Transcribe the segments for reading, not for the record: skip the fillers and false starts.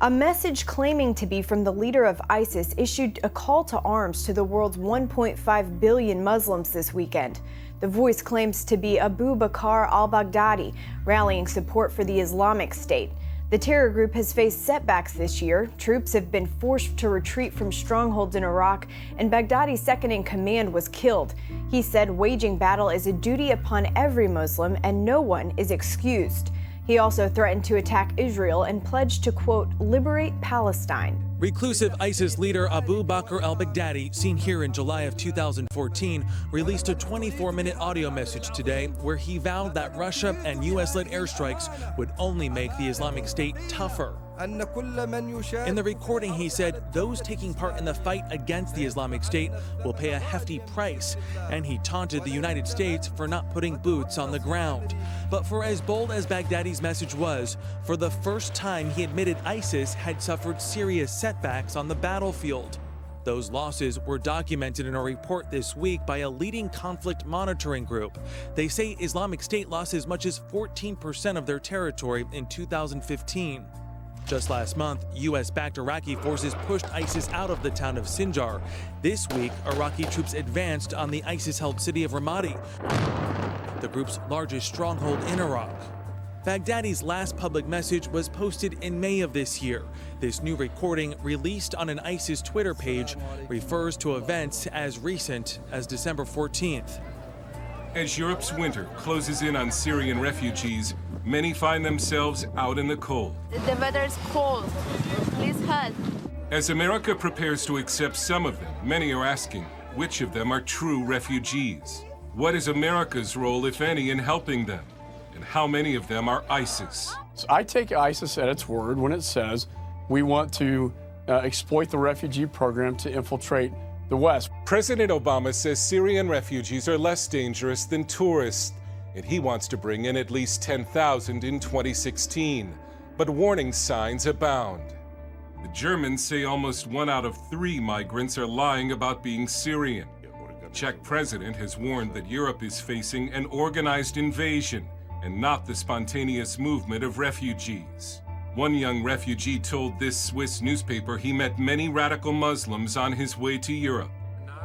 A message claiming to be from the leader of ISIS issued a call to arms to the world's 1.5 billion Muslims this weekend. The voice claims to be Abu Bakr al-Baghdadi, rallying support for the Islamic State. The terror group has faced setbacks this year. Troops have been forced to retreat from strongholds in Iraq, and Baghdadi's second-in-command was killed. He said waging battle is a duty upon every Muslim, and no one is excused. He also threatened to attack Israel and pledged to, quote, liberate Palestine. Reclusive ISIS leader Abu Bakr al-Baghdadi, seen here in July of 2014, released a 24-minute audio message today where he vowed that Russia and U.S.-led airstrikes would only make the Islamic State tougher. In the recording, he said those taking part in the fight against the Islamic State will pay a hefty price, and he taunted the United States for not putting boots on the ground. But for as bold as Baghdadi's message was, for the first time he admitted ISIS had suffered serious setbacks on the battlefield. Those losses were documented in a report this week by a leading conflict monitoring group. They say Islamic State lost as much as 14% of their territory in 2015. Just last month, U.S.-backed Iraqi forces pushed ISIS out of the town of Sinjar. This week, Iraqi troops advanced on the ISIS-held city of Ramadi, the group's largest stronghold in Iraq. Baghdadi's last public message was posted in May of this year. This new recording, released on an ISIS Twitter page, refers to events as recent as December 14th. As Europe's winter closes in on Syrian refugees, many find themselves out in the cold. The weather is cold. Please help. As America prepares to accept some of them, many are asking which of them are true refugees. What is America's role, if any, in helping them? And how many of them are ISIS? I take ISIS at its word when it says we want to exploit the refugee program to infiltrate the West. President Obama says Syrian refugees are less dangerous than tourists, and he wants to bring in at least 10,000 in 2016. But warning signs abound. The Germans say almost 1 out of 3 migrants are lying about being Syrian. The Czech president has warned that Europe is facing an organized invasion and not the spontaneous movement of refugees. One young refugee told this Swiss newspaper he met many radical Muslims on his way to Europe.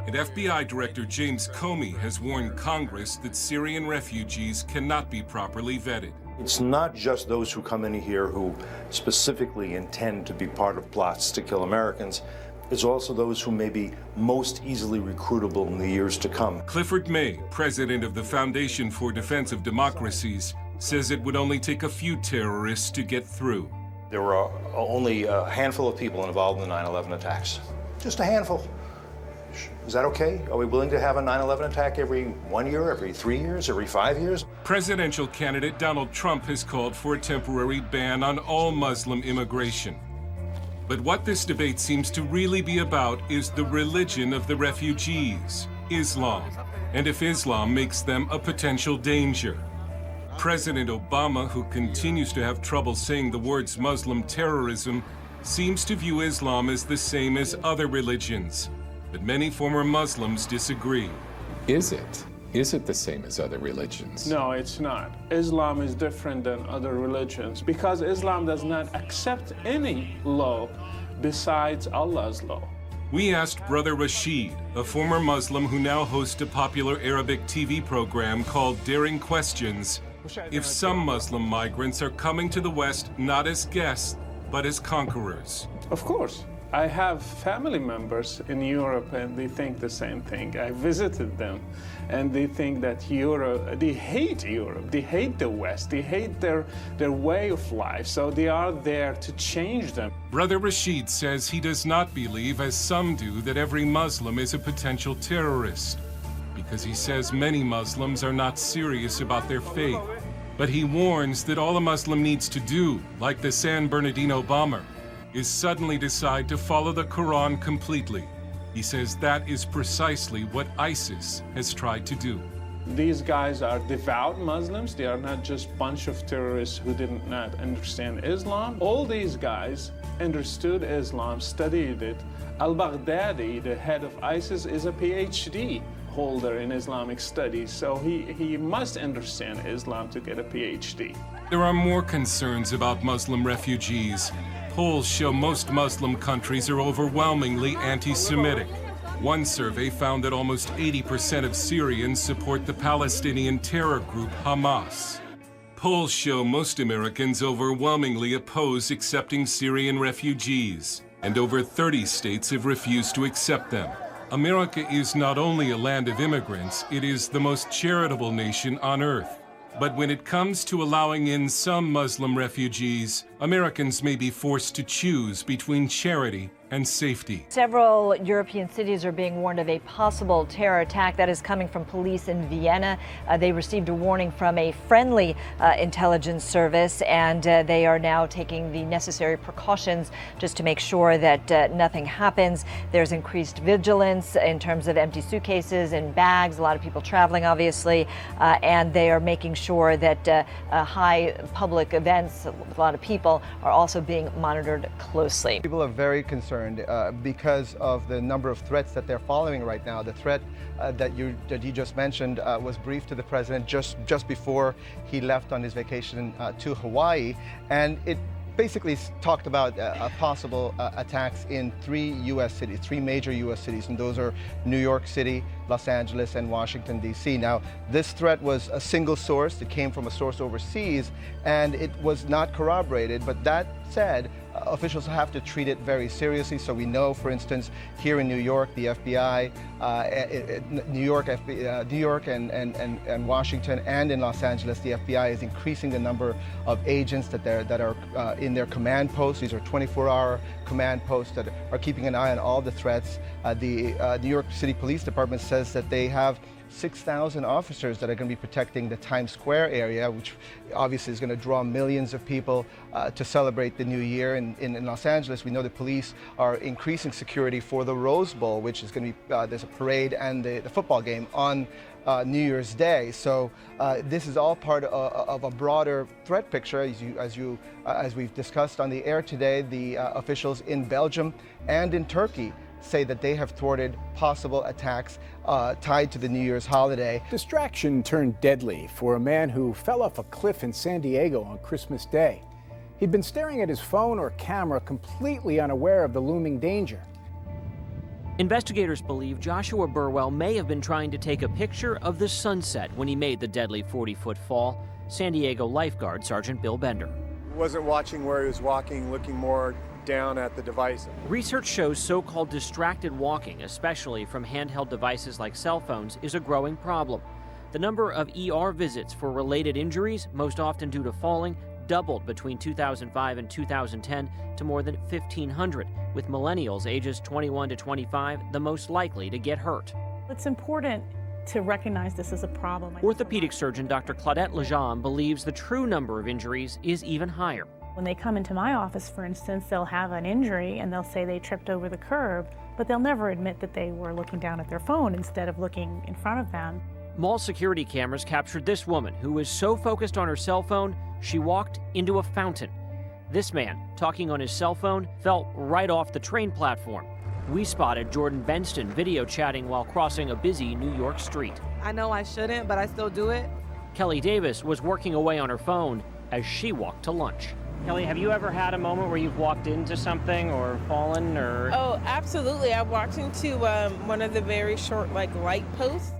And FBI Director James Comey has warned Congress that Syrian refugees cannot be properly vetted. It's not just those who come in here who specifically intend to be part of plots to kill Americans. It's also those who may be most easily recruitable in the years to come. Clifford May, president of the Foundation for Defense of Democracies, says it would only take a few terrorists to get through. There were only a handful of people involved in the 9/11 attacks. Just a handful. Is that okay? Are we willing to have a 9/11 attack every 1 year, every 3 years, every 5 years? Presidential candidate Donald Trump has called for a temporary ban on all Muslim immigration. But what this debate seems to really be about is the religion of the refugees, Islam, and if Islam makes them a potential danger. President Obama, who continues to have trouble saying the words Muslim terrorism, seems to view Islam as the same as other religions. But many former Muslims disagree. Is it? Is it the same as other religions? No, it's not. Islam is different than other religions because Islam does not accept any law besides Allah's law. We asked Brother Rashid, a former Muslim who now hosts a popular Arabic TV program called Daring Questions, if some Muslim migrants are coming to the West not as guests, but as conquerors. Of course. I have family members in Europe and they think the same thing. I visited them and they think that Europe, they hate Europe, they hate the West, they hate their way of life, so they are there to change them. Brother Rashid says he does not believe, as some do, that every Muslim is a potential terrorist, because he says many Muslims are not serious about their faith. But he warns that all a Muslim needs to do, like the San Bernardino bomber, is suddenly decide to follow the Quran completely. He says that is precisely what ISIS has tried to do. These guys are devout Muslims. They are not just a bunch of terrorists who did not understand Islam. All these guys understood Islam, studied it. Al-Baghdadi, the head of ISIS, is a PhD holder in Islamic studies, so he must understand Islam to get a PhD. There are more concerns about Muslim refugees. Polls show most Muslim countries are overwhelmingly anti-Semitic. One survey found that almost 80% of Syrians support the Palestinian terror group Hamas. Polls show most Americans overwhelmingly oppose accepting Syrian refugees, and over 30 states have refused to accept them. America is not only a land of immigrants, it is the most charitable nation on earth. But when it comes to allowing in some Muslim refugees, Americans may be forced to choose between charity and safety. Several European cities are being warned of a possible terror attack that is coming from police in Vienna. They received a warning from a friendly intelligence service, and they are now taking the necessary precautions just to make sure that nothing happens. There's increased vigilance in terms of empty suitcases and bags, a lot of people traveling, obviously, and they are making sure that high public events, a lot of people, are also being monitored closely. People are very concerned because of the number of threats that they're following right now. The threat that you just mentioned was briefed to the president just before he left on his vacation to Hawaii, and it basically talked about possible attacks in three major U.S. cities, and those are New York City, Los Angeles, and Washington, D.C. Now, this threat was a single source. It came from a source overseas, and it was not corroborated. But that said, officials have to treat it very seriously. So we know, for instance, here in New York, the FBI, New York and Washington, and in Los Angeles, the FBI is increasing the number of agents that are in their command posts. These are 24-hour command posts that are keeping an eye on all the threats. The New York City Police Department says that they have 6,000 officers that are going to be protecting the Times Square area, which obviously is going to draw millions of people to celebrate the new year. In Los Angeles, we know the police are increasing security for the Rose Bowl, which is going to be, there's a parade and the football game on New Year's Day. So this is all part of a broader threat picture. As we've discussed on the air today, the officials in Belgium and in Turkey say that they have thwarted possible attacks tied to the New Year's holiday. Distraction turned deadly for a man who fell off a cliff in San Diego on Christmas Day. He'd been staring at his phone or camera, completely unaware of the looming danger. Investigators believe Joshua Burwell may have been trying to take a picture of the sunset when he made the deadly 40-foot fall. San Diego lifeguard Sergeant Bill Bender. He wasn't watching where he was walking, looking more down at the device. Research shows so-called distracted walking, especially from handheld devices like cell phones, is a growing problem. The number of ER visits for related injuries, most often due to falling, doubled between 2005 and 2010 to more than 1,500, with millennials ages 21 to 25 the most likely to get hurt. It's important to recognize this as a problem. Orthopedic surgeon Dr. Claudette Lejean believes the true number of injuries is even higher. When they come into my office, for instance, they'll have an injury and they'll say they tripped over the curb, but they'll never admit that they were looking down at their phone instead of looking in front of them. Mall security cameras captured this woman who was so focused on her cell phone, she walked into a fountain. This man, talking on his cell phone, fell right off the train platform. We spotted Jordan Benston video chatting while crossing a busy New York street. I know I shouldn't, but I still do it. Kelly Davis was working away on her phone as she walked to lunch. Kelly, have you ever had a moment where you've walked into something or fallen or? Oh, absolutely. I walked into one of the very short, light posts.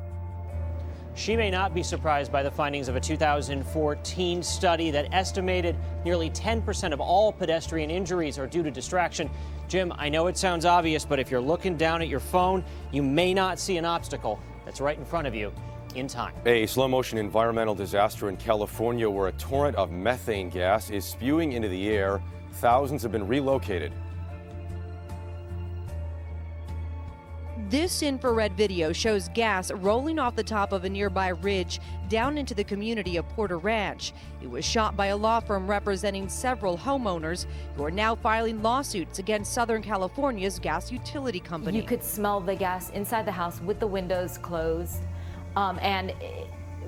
She may not be surprised by the findings of a 2014 study that estimated nearly 10% of all pedestrian injuries are due to distraction. Jim, I know it sounds obvious, but if you're looking down at your phone, you may not see an obstacle that's right in front of you in time. A slow-motion environmental disaster in California where a torrent of methane gas is spewing into the air. Thousands have been relocated. This infrared video shows gas rolling off the top of a nearby ridge down into the community of Porter Ranch. It was shot by a law firm representing several homeowners who are now filing lawsuits against Southern California's gas utility company. You could smell the gas inside the house with the windows closed. And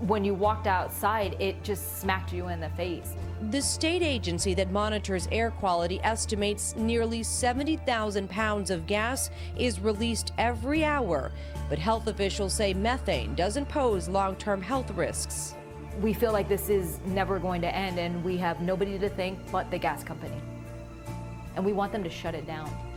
when you walked outside, it just smacked you in the face. The state agency that monitors air quality estimates nearly 70,000 pounds of gas is released every hour. But health officials say methane doesn't pose long-term health risks. We feel like this is never going to end, and we have nobody to thank but the gas company. and we want them to shut it down.